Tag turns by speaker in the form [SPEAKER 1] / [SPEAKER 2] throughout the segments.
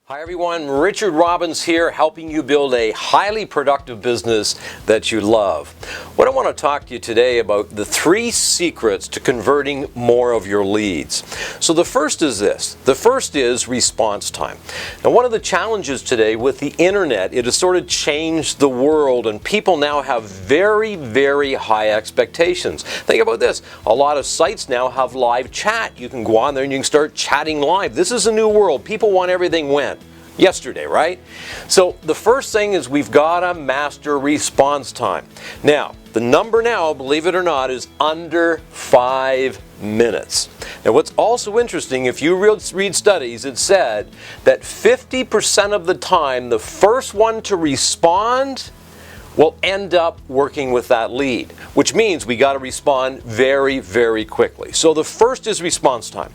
[SPEAKER 1] Hi everyone, Richard Robbins here, helping you build a highly productive business that you love. What I want to talk to you today about the 3 secrets to converting more of your leads. So the first is this. The first is response time. Now one of the challenges today with the internet, it has sort of changed the world and people now have very, very high expectations. Think about this. A lot of sites now have live chat. You can go on there and you can start chatting live. This is a new world. People want everything when? Yesterday, right? So the first thing is we've got to master response time. Now, the number now, believe it or not, is under 5 minutes. Now what's also interesting, if you read studies, it said that 50% of the time, the first one to respond will end up working with that lead, which means we got to respond very, very quickly. So the first is response time.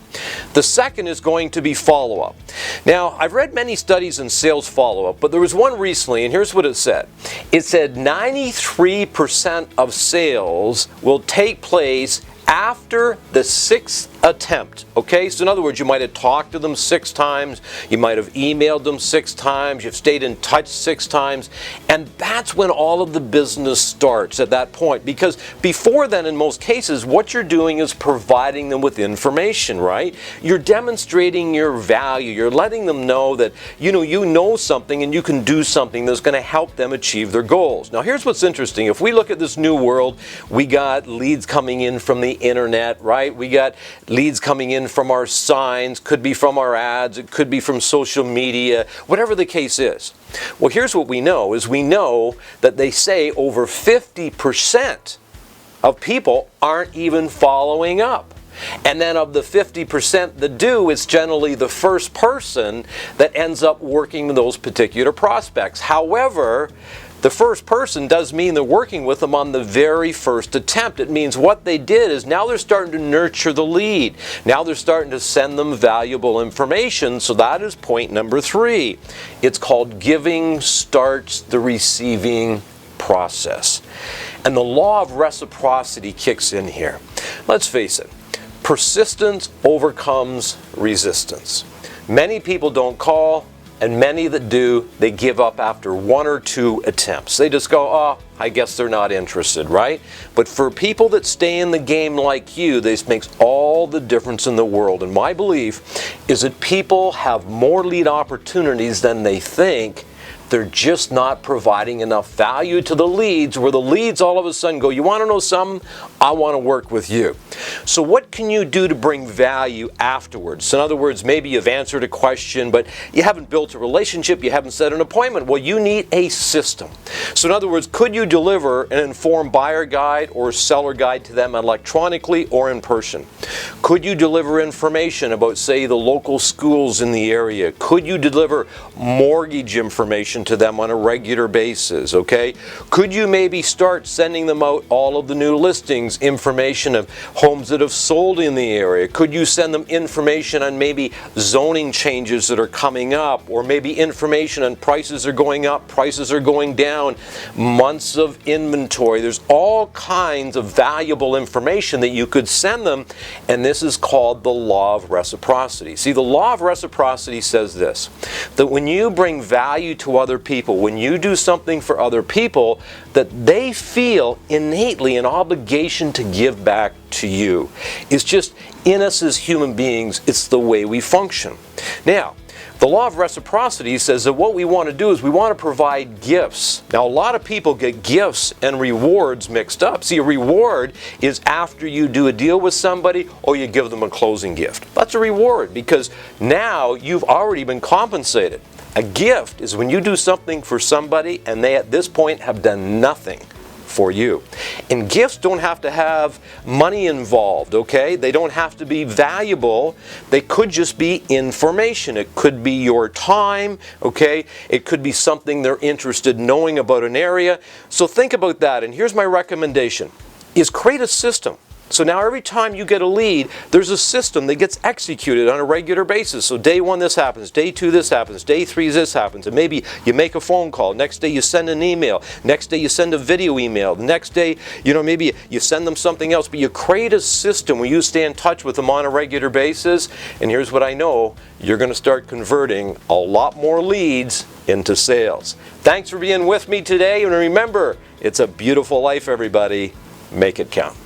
[SPEAKER 1] The second is going to be follow-up. Now, I've read many studies in sales follow-up, but there was one recently, and here's what it said. It said 93% of sales will take place after the 6th attempt. Okay, so in other words, you might have talked to them 6 times, you might have emailed them 6 times, you've stayed in touch 6 times, and that's when all of the business starts at that point. Because before then, in most cases, what you're doing is providing them with information, right? You're demonstrating your value. You're letting them know that you know something and you can do something that's going to help them achieve their goals. Now, here's what's interesting. If we look at this new world, we got leads coming in from the internet, right? We got leads coming in from our signs, could be from our ads, it could be from social media, whatever the case is. Well, here's what we know, is we know that they say over 50% of people aren't even following up. And then of the 50% that do, it's generally the first person that ends up working with those particular prospects. However, the first person does mean they're working with them on the very first attempt. It means what they did is now they're starting to nurture the lead. Now they're starting to send them valuable information. So that is point number 3. It's called giving starts the receiving process. And the law of reciprocity kicks in here. Let's face it. Persistence overcomes resistance. Many people don't call. And many that do, they give up after 1 or 2 attempts. They just go, oh, I guess they're not interested, right? But for people that stay in the game like you, this makes all the difference in the world. And my belief is that people have more lead opportunities than they think. They're just not providing enough value to the leads, where the leads all of a sudden go, you want to know something? I want to work with you. So what can you do to bring value afterwards? In other words, maybe you've answered a question, but you haven't built a relationship, you haven't set an appointment. Well, you need a system. So in other words, could you deliver an informed buyer guide or seller guide to them electronically or in person? Could you deliver information about, say, the local schools in the area? Could you deliver mortgage information to them on a regular basis, okay? Could you maybe start sending them out all of the new listings, information of homes that have sold in the area? Could you send them information on maybe zoning changes that are coming up, or maybe information on prices are going up, prices are going down, months of inventory? There's all kinds of valuable information that you could send them, and this is called the law of reciprocity. See, the law of reciprocity says this, that when you bring value to other people, when you do something for other people, that they feel innately an obligation to give back to you. It's just in us as human beings, it's the way we function. Now, the law of reciprocity says that what we want to do is we want to provide gifts. Now, a lot of people get gifts and rewards mixed up. See, a reward is after you do a deal with somebody or you give them a closing gift. That's a reward because now you've already been compensated. A gift is when you do something for somebody and they at this point have done nothing for you. And gifts don't have to have money involved, okay? They don't have to be valuable. They could just be information. It could be your time, okay? It could be something they're interested in knowing about an area. So think about that. And here's my recommendation, is create a system. So now every time you get a lead, there's a system that gets executed on a regular basis. So day 1 this happens, day 2 this happens, day 3 this happens, and maybe you make a phone call, next day you send an email, next day you send a video email, the next day, maybe you send them something else, but you create a system where you stay in touch with them on a regular basis, and here's what I know, you're going to start converting a lot more leads into sales. Thanks for being with me today, and remember, it's a beautiful life, everybody. Make it count.